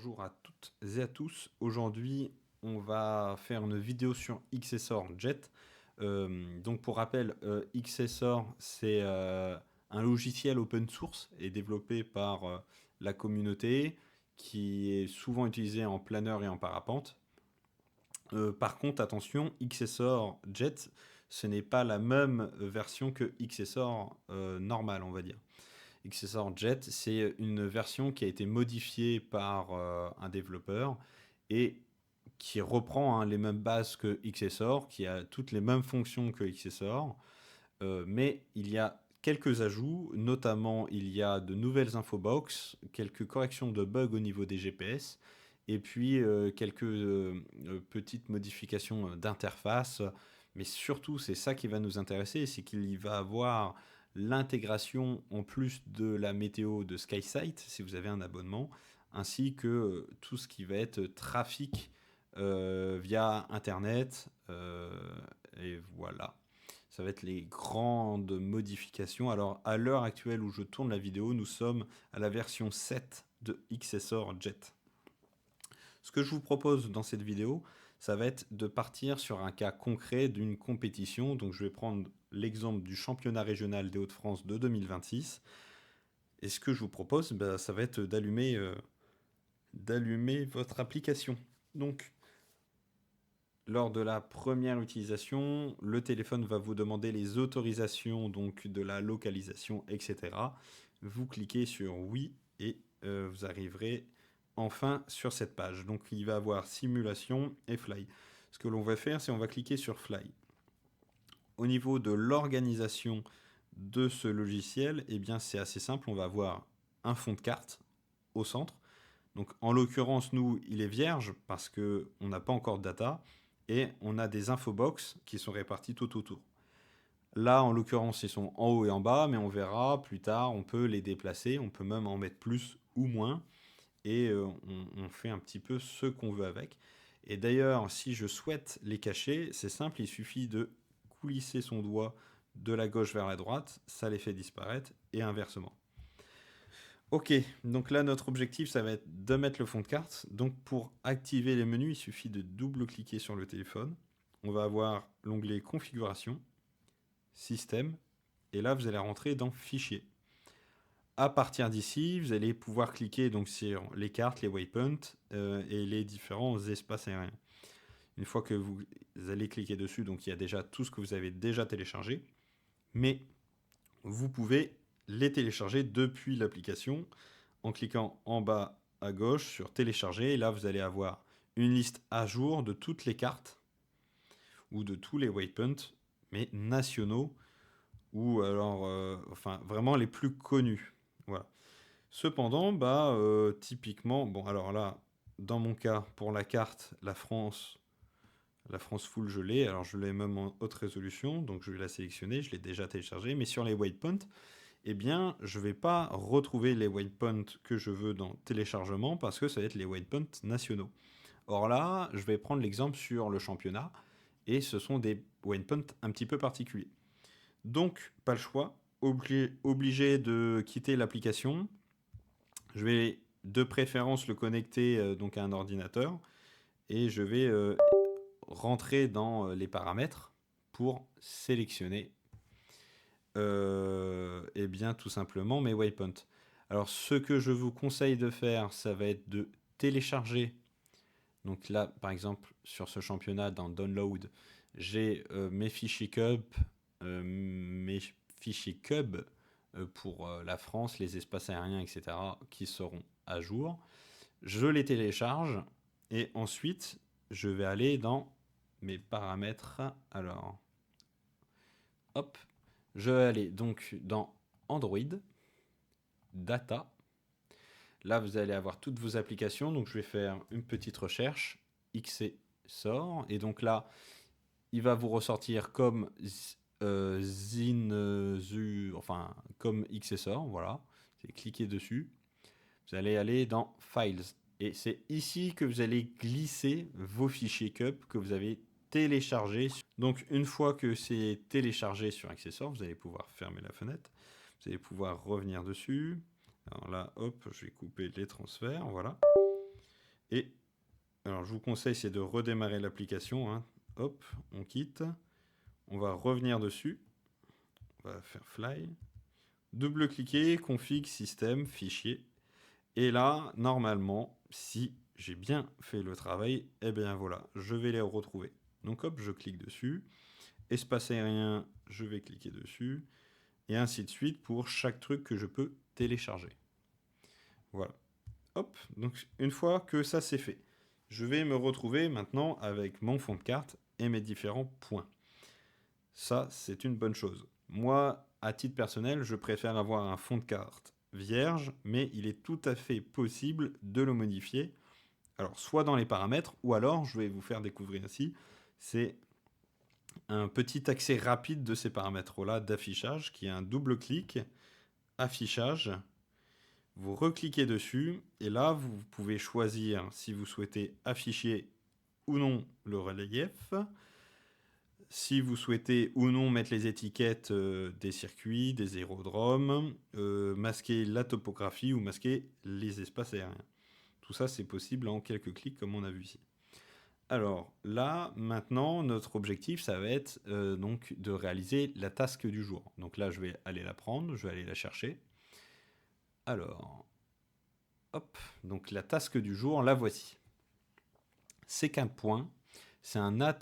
bonjour à toutes et à tous. Aujourd'hui, on va faire une vidéo sur XSOR Jet. Donc pour rappel, XSOR, c'est un logiciel open source et développé par la communauté qui est souvent utilisé en planeur et en parapente. Par contre, attention, XSOR Jet, ce n'est pas la même version que XSOR normal, on va dire. XSOR Jet, c'est une version qui a été modifiée par un développeur et qui reprend les mêmes bases que XSOR, qui a toutes les mêmes fonctions que XSOR, mais il y a quelques ajouts, notamment il y a de nouvelles infobox, quelques corrections de bugs au niveau des GPS, et puis quelques petites modifications d'interface, mais surtout c'est ça qui va nous intéresser, c'est qu'il y va avoir l'intégration en plus de la météo de SkySight, si vous avez un abonnement, ainsi que tout ce qui va être trafic via Internet, et voilà. Ça va être les grandes modifications. Alors, à l'heure actuelle où je tourne la vidéo, nous sommes à la version 7 de XSOR Jet. Ce que je vous propose dans cette vidéo, ça va être de partir sur un cas concret d'une compétition. Donc, je vais prendre l'exemple du championnat régional des Hauts-de-France de 2026. Et ce que je vous propose, ça va être d'allumer votre application. Donc, lors de la première utilisation, le téléphone va vous demander les autorisations donc de la localisation, etc. Vous cliquez sur oui et vous arriverez enfin sur cette page. Donc il va avoir simulation et fly. Ce que l'on va faire, c'est on va cliquer sur fly. Au niveau de l'organisation de ce logiciel, eh bien c'est assez simple. On va avoir un fond de carte au centre. Donc en l'occurrence, nous, il est vierge parce qu'on n'a pas encore de data. Et on a des infobox qui sont répartis tout autour. Là, en l'occurrence, ils sont en haut et en bas, mais on verra plus tard, on peut les déplacer, on peut même en mettre plus ou moins, et on fait un petit peu ce qu'on veut avec. Et d'ailleurs, si je souhaite les cacher, c'est simple, il suffit de coulisser son doigt de la gauche vers la droite, ça les fait disparaître, et inversement. Ok, donc là notre objectif ça va être de mettre le fond de carte. Donc pour activer les menus, il suffit de double-cliquer sur le téléphone. On va avoir l'onglet configuration, système, et là vous allez rentrer dans fichier. À partir d'ici, vous allez pouvoir cliquer donc sur les cartes, les waypoints et les différents espaces aériens. Une fois que vous allez cliquer dessus, donc il y a déjà tout ce que vous avez déjà téléchargé, mais vous pouvez les télécharger depuis l'application en cliquant en bas à gauche sur télécharger. Et là, vous allez avoir une liste à jour de toutes les cartes ou de tous les waypoints, mais nationaux ou alors, enfin, vraiment les plus connus. Voilà. Cependant, typiquement, bon, alors là, dans mon cas, pour la carte, la France full, je l'ai. Alors, je l'ai même en haute résolution, donc je vais la sélectionner. Je l'ai déjà téléchargée. Mais sur les waypoints, eh bien, je ne vais pas retrouver les waypoints que je veux dans téléchargement parce que ça va être les waypoints nationaux. Or là, je vais prendre l'exemple sur le championnat et ce sont des waypoints un petit peu particuliers. Donc, pas le choix, obligé de quitter l'application. Je vais de préférence le connecter donc à un ordinateur et je vais rentrer dans les paramètres pour sélectionner eh bien tout simplement mes waypoints. Alors ce que je vous conseille de faire, ça va être de télécharger. Donc là, par exemple, sur ce championnat, dans Download, j'ai mes fichiers Cub pour la France, les espaces aériens, etc., qui seront à jour. Je les télécharge et ensuite, je vais aller dans mes paramètres. Alors, hop, je vais aller donc dans Android, Data. Là, vous allez avoir toutes vos applications. Donc, je vais faire une petite recherche, XSOR. Et donc là, il va vous ressortir comme enfin, comme XSOR. Voilà. Vous allez cliquer dessus. Vous allez aller dans Files. Et c'est ici que vous allez glisser vos fichiers CUP que vous avez téléchargés. Donc, une fois que c'est téléchargé sur XSOR, vous allez pouvoir fermer la fenêtre. Vous allez pouvoir revenir dessus. Alors là, hop, je vais couper les transferts, voilà. Et alors, je vous conseille, c'est de redémarrer l'application, hein. Hop, on quitte. On va revenir dessus. On va faire Fly. Double-cliquer, config, système, fichier. Et là, normalement, si j'ai bien fait le travail, eh bien voilà, je vais les retrouver. Donc hop, je clique dessus. Espace aérien, je vais cliquer dessus. Et ainsi de suite pour chaque truc que je peux télécharger. Voilà. Hop, donc une fois que ça c'est fait, je vais me retrouver maintenant avec mon fond de carte et mes différents points. Ça, c'est une bonne chose. Moi, à titre personnel, je préfère avoir un fond de carte vierge, mais il est tout à fait possible de le modifier. Alors, soit dans les paramètres, ou alors, je vais vous faire découvrir ici, c'est un petit accès rapide de ces paramètres-là d'affichage, qui est un double clic, affichage. Vous recliquez dessus, et là, vous pouvez choisir si vous souhaitez afficher ou non le relief, si vous souhaitez ou non mettre les étiquettes des circuits, des aérodromes, masquer la topographie ou masquer les espaces aériens. Tout ça, c'est possible en quelques clics, comme on a vu ici. Alors là, maintenant, notre objectif, ça va être donc de réaliser la task du jour. Donc là, je vais aller la prendre, je vais aller la chercher. Alors, hop, donc la task du jour, la voici. C'est qu'un point, c'est un AT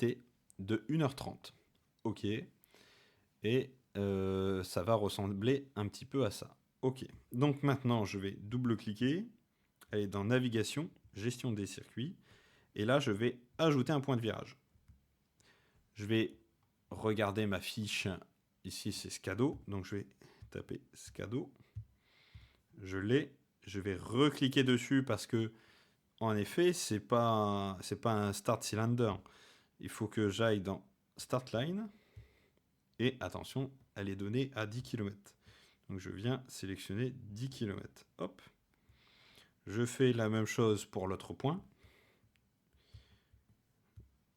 de 1h30. Ok. Et ça va ressembler un petit peu à ça. Ok. Donc maintenant, je vais double-cliquer, aller dans Navigation, Gestion des circuits. Et là, je vais ajouter un point de virage. Je vais regarder ma fiche. Ici, c'est SCADO. Donc, je vais taper SCADO. Je l'ai. Je vais recliquer dessus parce que, en effet, c'est pas un start cylinder. Il faut que j'aille dans Start Line. Et attention, elle est donnée à 10 km. Donc, je viens sélectionner 10 km. Hop. Je fais la même chose pour l'autre point.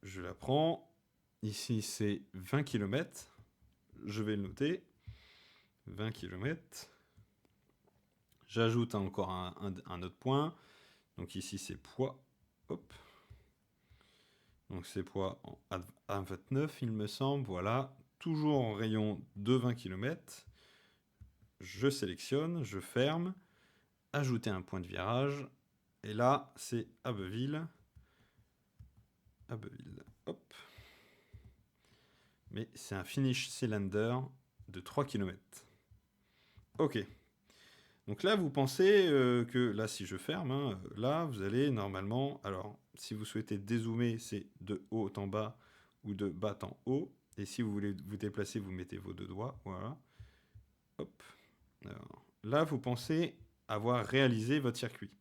Je la prends. Ici, c'est 20 km. Je vais le noter. 20 km. J'ajoute encore un autre point. Donc ici, c'est poids. Hop. Donc c'est poids en 29, il me semble. Voilà. Toujours en rayon de 20 km. Je sélectionne, je ferme. Ajouter un point de virage. Et là, c'est Abbeville. Abbeville. Hop. Mais c'est un finish cylinder de 3 km. Ok. Donc là, vous pensez que, là, si je ferme, hein, là, vous allez normalement... Alors, si vous souhaitez dézoomer, c'est de haut en bas ou de bas en haut. Et si vous voulez vous déplacer, vous mettez vos deux doigts. Voilà. Hop. Alors, là, vous pensez avoir réalisé votre circuit.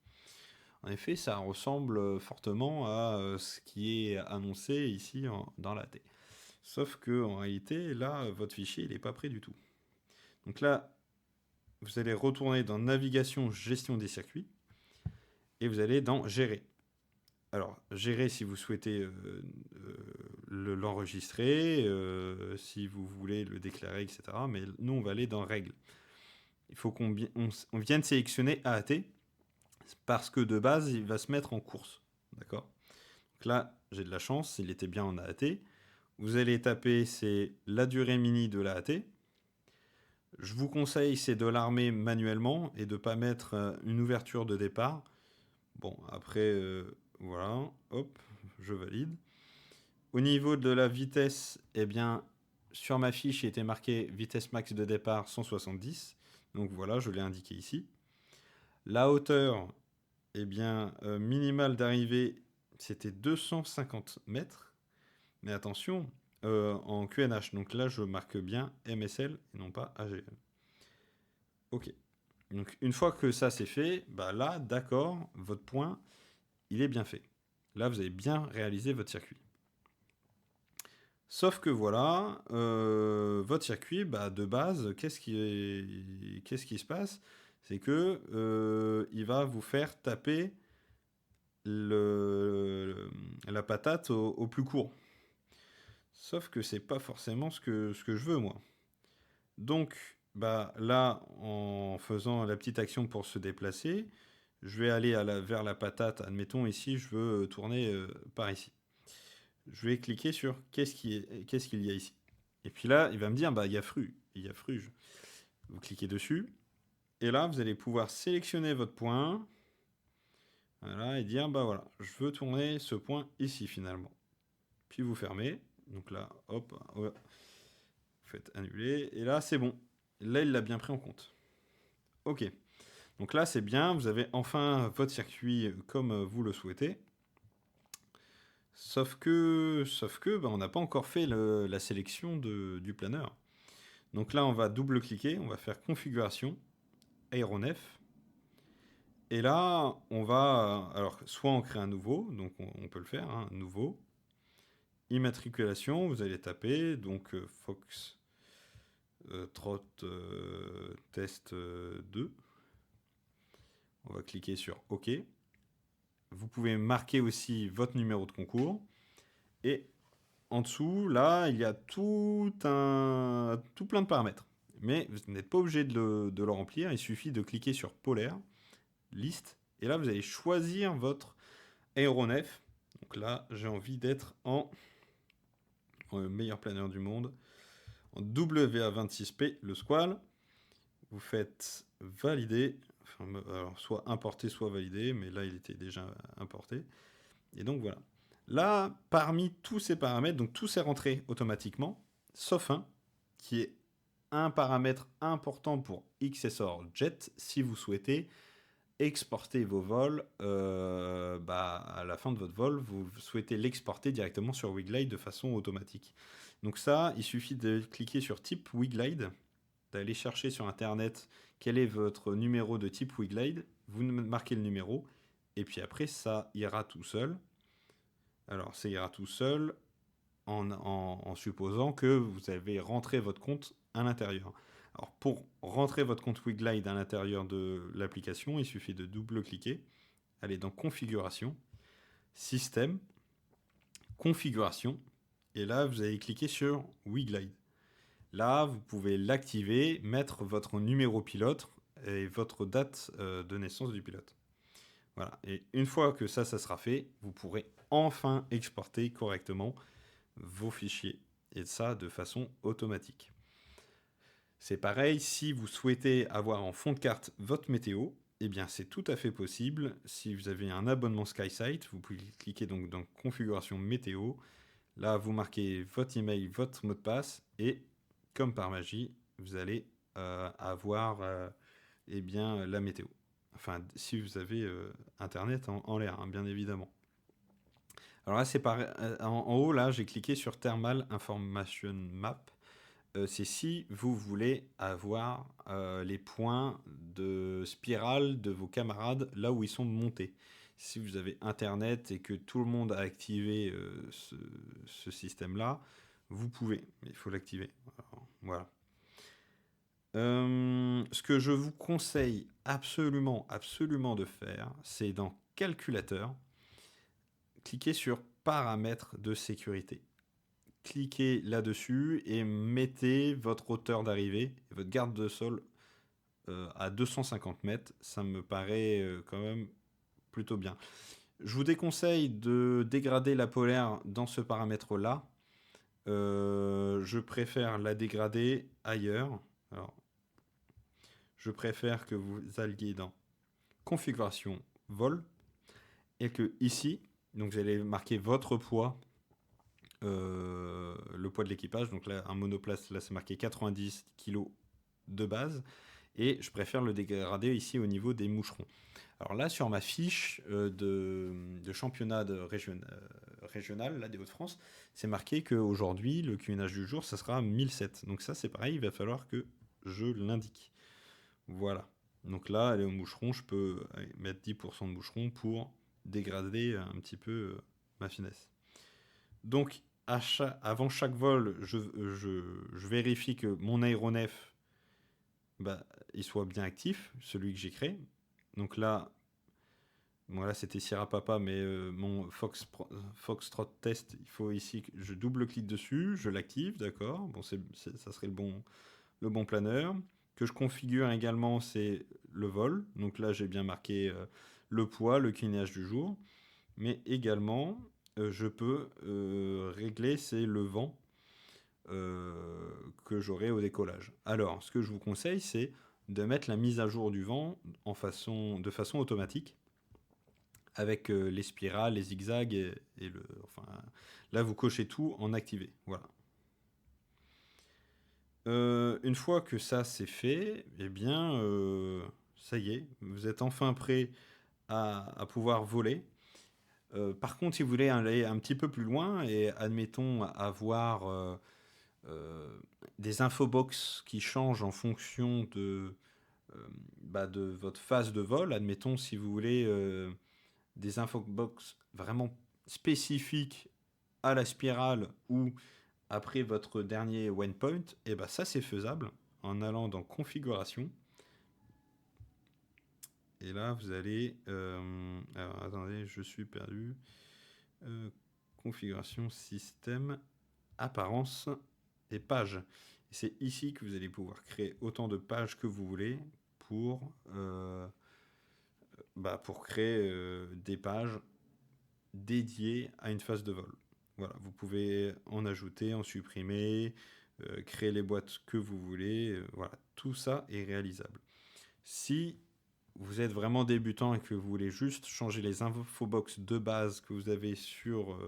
En effet, ça ressemble fortement à ce qui est annoncé ici dans la T. Sauf que en réalité, là, votre fichier, il n'est pas prêt du tout. Donc là, vous allez retourner dans Navigation, Gestion des circuits, et vous allez dans Gérer. Alors, gérer si vous souhaitez l'enregistrer, si vous voulez le déclarer, etc. Mais nous, on va aller dans Règles. Il faut qu'on vienne sélectionner AAT, parce que de base, il va se mettre en course. D'accord ? Donc là, j'ai de la chance, il était bien en AAT. Vous allez taper, c'est la durée mini de l'AAT. Je vous conseille, c'est de l'armer manuellement et de ne pas mettre une ouverture de départ. Bon, après, voilà, hop, je valide. Au niveau de la vitesse, eh bien, sur ma fiche, il était marqué vitesse max de départ 170. Donc voilà, je l'ai indiqué ici. La hauteur, eh bien, minimale d'arrivée, c'était 250 mètres. Mais attention, en QNH. Donc là, je marque bien MSL et non pas AGL. Ok. Donc une fois que ça c'est fait, bah là, d'accord, votre point, il est bien fait. Là, vous avez bien réalisé votre circuit. Sauf que voilà, votre circuit, bah, de base, qu'est-ce qui se passe? C'est que il va vous faire taper la patate au plus court. Sauf que c'est pas forcément ce que je veux, moi. Donc, bah, là, en faisant la petite action pour se déplacer, Je vais aller vers la patate. Admettons, ici, je veux tourner par ici. Je vais cliquer sur qu'est-ce qu'il y a ici. Et puis là, il va me dire, bah, il y a fruge. Vous cliquez dessus. Et là, vous allez pouvoir sélectionner votre point. Voilà, et dire, bah voilà, je veux tourner ce point ici finalement. Puis vous fermez. Donc là, hop, ouais, vous faites annuler. Et là, c'est bon. Là, il l'a bien pris en compte. Ok. Donc là, c'est bien. Vous avez enfin votre circuit comme vous le souhaitez. Sauf que bah, on n'a pas encore fait la sélection du planeur. Donc là, on va double-cliquer. On va faire configuration, aéronef. Et là, on va, alors, soit on crée un nouveau, donc on peut le faire, hein, nouveau. Immatriculation, vous allez taper, donc Fox Trot Test 2. On va cliquer sur OK. Vous pouvez marquer aussi votre numéro de concours. Et en dessous, là, il y a tout plein de paramètres. Mais vous n'êtes pas obligé de le remplir, il suffit de cliquer sur polaire, liste, et là, vous allez choisir votre aéronef. Donc là, j'ai envie d'être en meilleur planeur du monde, en WA26P, le squal. Vous faites valider, enfin, alors soit importer, soit valider, mais là, il était déjà importé. Et donc, voilà. Là, parmi tous ces paramètres, donc tout s'est rentré automatiquement, sauf un, qui est un paramètre important pour XSOR Jet, si vous souhaitez exporter vos vols, à la fin de votre vol, vous souhaitez l'exporter directement sur Wiglide de façon automatique. Donc ça, il suffit de cliquer sur type Wiglide, d'aller chercher sur Internet quel est votre numéro de type Wiglide, vous marquez le numéro, et puis après, ça ira tout seul. Alors, ça ira tout seul en supposant que vous avez rentré votre compte à l'intérieur. Alors, pour rentrer votre compte Wiglide à l'intérieur de l'application, il suffit de double-cliquer, aller dans Configuration, Système, Configuration, et là, vous allez cliquer sur Wiglide. Là, vous pouvez l'activer, mettre votre numéro pilote et votre date de naissance du pilote. Voilà. Et une fois que ça sera fait, vous pourrez enfin exporter correctement vos fichiers. Et ça de façon automatique. C'est pareil, si vous souhaitez avoir en fond de carte votre météo, eh bien c'est tout à fait possible. Si vous avez un abonnement SkySight, vous pouvez cliquer donc dans Configuration météo. Là, vous marquez votre email, votre mot de passe, et comme par magie, vous allez avoir eh bien, la météo. Enfin, si vous avez Internet en l'air, hein, bien évidemment. Alors là, c'est pareil. En haut, là, j'ai cliqué sur Thermal Information Map. C'est si vous voulez avoir les points de spirale de vos camarades là où ils sont montés. Si vous avez Internet et que tout le monde a activé ce système-là, vous pouvez. Mais il faut l'activer. Alors, voilà. Ce que je vous conseille absolument, absolument de faire, c'est dans Calculateur, cliquez sur Paramètres de sécurité. Cliquez là-dessus et mettez votre hauteur d'arrivée, votre garde de sol à 250 mètres. Ça me paraît quand même plutôt bien. Je vous déconseille de dégrader la polaire dans ce paramètre-là. Je préfère la dégrader ailleurs. Alors, je préfère que vous alliez dans configuration vol et que ici, donc vous allez marquer votre poids, le poids de l'équipage. Donc là, un monoplace, là c'est marqué 90 kg de base. Et je préfère le dégrader ici au niveau des moucherons. Alors là, sur ma fiche de championnat régional là, des Hauts-de-France, c'est marqué qu'aujourd'hui, le QNH du jour, ça sera 1007. Donc ça, c'est pareil, il va falloir que je l'indique. Voilà. Donc là, aller au moucheron, je peux mettre 10% de moucheron pour dégrader un petit peu ma finesse. Donc, avant chaque vol, je vérifie que mon aéronef, il soit bien actif, celui que j'ai créé. Donc là, c'était Sierra Papa, mais mon Foxtrot Test, il faut ici que je double-clique dessus, je l'active, d'accord. Bon, ça serait le bon planeur. Que je configure également, c'est le vol. Donc là, j'ai bien marqué le poids, le clignement du jour, mais également je peux régler c'est le vent que j'aurai au décollage. Alors, ce que je vous conseille, c'est de mettre la mise à jour du vent de façon automatique, avec les spirales, les zigzags enfin, là vous cochez tout en activé. Voilà. Une fois que ça c'est fait, eh bien, ça y est, vous êtes enfin prêt à pouvoir voler. Par contre, si vous voulez aller un petit peu plus loin et admettons avoir des infobox qui changent en fonction de votre phase de vol, admettons si vous voulez des infobox vraiment spécifiques à la spirale ou après votre dernier waypoint, et ben ça c'est faisable en allant dans configuration. Et là vous allez alors attendez, je suis perdu. Configuration système, apparence et pages. C'est ici que vous allez pouvoir créer autant de pages que vous voulez pour créer des pages dédiées à une phase de vol. Voilà, vous pouvez en ajouter, en supprimer, créer les boîtes que vous voulez. Voilà, tout ça est réalisable. Si vous êtes vraiment débutant et que vous voulez juste changer les infobox de base que vous avez sur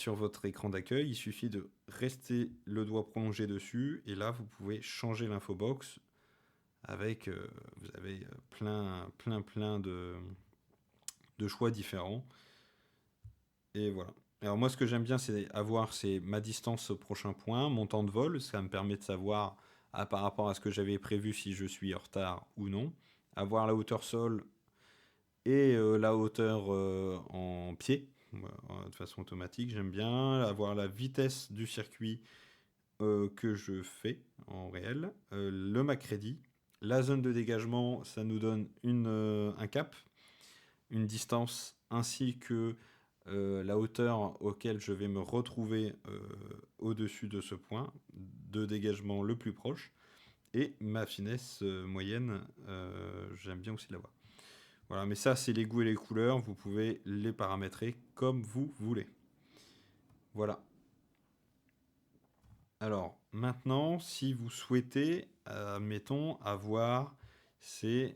votre écran d'accueil, il suffit de rester le doigt prolongé dessus et là vous pouvez changer l'infobox avec vous avez plein de choix différents. Et voilà. Alors moi ce que j'aime bien c'est ma distance au prochain point, mon temps de vol, ça me permet de savoir par rapport à ce que j'avais prévu si je suis en retard ou non, avoir la hauteur sol et la hauteur en pied de façon automatique, j'aime bien avoir la vitesse du circuit que je fais en réel, le MACREDI, la zone de dégagement, ça nous donne un cap, une distance, ainsi que la hauteur auquel je vais me retrouver au-dessus de ce point de dégagement le plus proche, et ma finesse moyenne, j'aime bien aussi l'avoir. Voilà, mais ça, c'est les goûts et les couleurs. Vous pouvez les paramétrer comme vous voulez. Voilà. Alors, maintenant, si vous souhaitez, admettons, avoir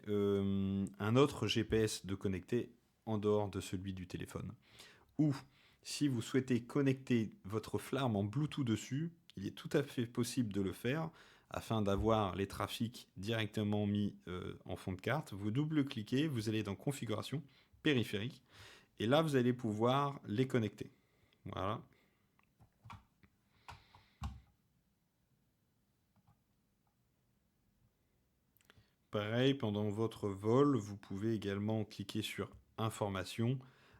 un autre GPS de connecté en dehors de celui du téléphone. Ou, si vous souhaitez connecter votre flarme en Bluetooth dessus, il est tout à fait possible de le faire afin d'avoir les trafics directement mis en fond de carte. Vous double-cliquez, vous allez dans configuration, périphérique, et là vous allez pouvoir les connecter. Voilà. Pareil, pendant votre vol, vous pouvez également cliquer sur information.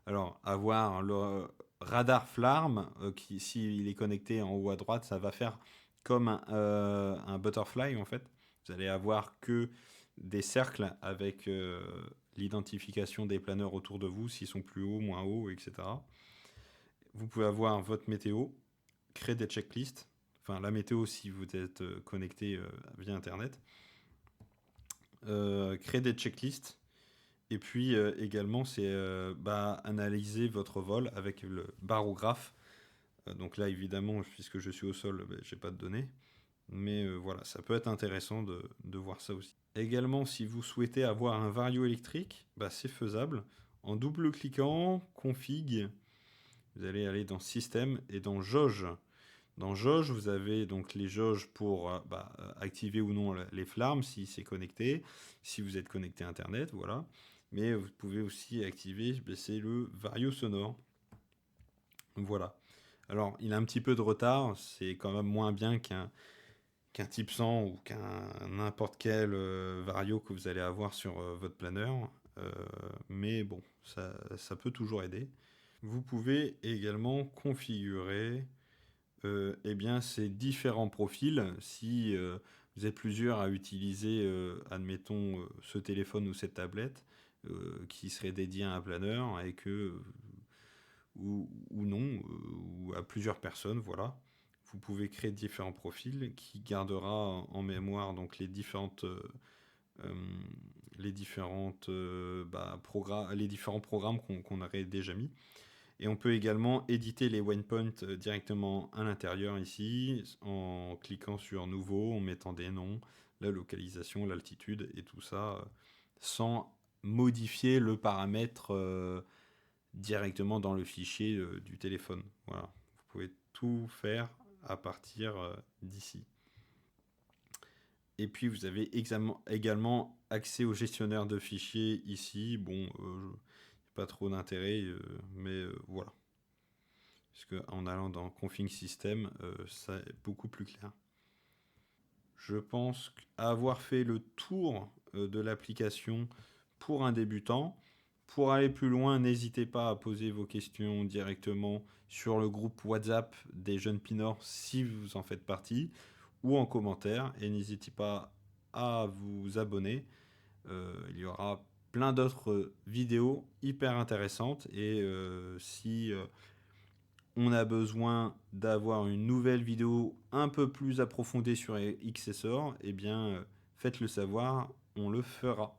Alors, avoir le radar flarme, qui, s'il est connecté en haut à droite, ça va faire comme un butterfly en fait. Vous allez avoir que des cercles avec l'identification des planeurs autour de vous, s'ils sont plus hauts, moins hauts, etc. Vous pouvez avoir votre météo, créer des checklists, enfin la météo si vous êtes connecté via Internet, créer des checklists, et puis également c'est analyser votre vol avec le barographe. Donc là évidemment, puisque je suis au sol, j'ai pas de données. Mais voilà, ça peut être intéressant de voir ça aussi. Également, si vous souhaitez avoir un vario électrique, c'est faisable. En double-cliquant, config, vous allez aller dans système et dans jauge. Dans jauge, vous avez donc les jauges pour activer ou non les flammes si c'est connecté, si vous êtes connecté à Internet, voilà. Mais vous pouvez aussi activer, c'est le vario sonore. Voilà. Alors, il a un petit peu de retard, c'est quand même moins bien qu'un type 100 ou qu'un n'importe quel vario que vous allez avoir sur votre planeur. Mais bon, ça peut toujours aider. Vous pouvez également configurer ces différents profils. Si vous êtes plusieurs à utiliser, admettons, ce téléphone ou cette tablette qui serait dédié à un planeur et ou non, ou à plusieurs personnes, voilà. Vous pouvez créer différents profils qui gardera en mémoire donc les différentes euh, les différents programmes qu'on aurait déjà mis. Et on peut également éditer les waypoints directement à l'intérieur ici, en cliquant sur nouveau, en mettant des noms, la localisation, l'altitude et tout ça, sans modifier le paramètre directement dans le fichier du téléphone. Voilà, vous pouvez tout faire à partir d'ici. Et puis vous avez également accès au gestionnaire de fichiers ici. Bon, pas trop d'intérêt, mais voilà. Parce qu'en allant dans Config System, ça est beaucoup plus clair. Je pense avoir fait le tour de l'application pour un débutant. Pour aller plus loin, n'hésitez pas à poser vos questions directement sur le groupe WhatsApp des jeunes Pinors si vous en faites partie, ou en commentaire. Et n'hésitez pas à vous abonner. Il y aura plein d'autres vidéos hyper intéressantes. Et si on a besoin d'avoir une nouvelle vidéo un peu plus approfondie sur XSOR, eh bien, faites-le savoir, on le fera.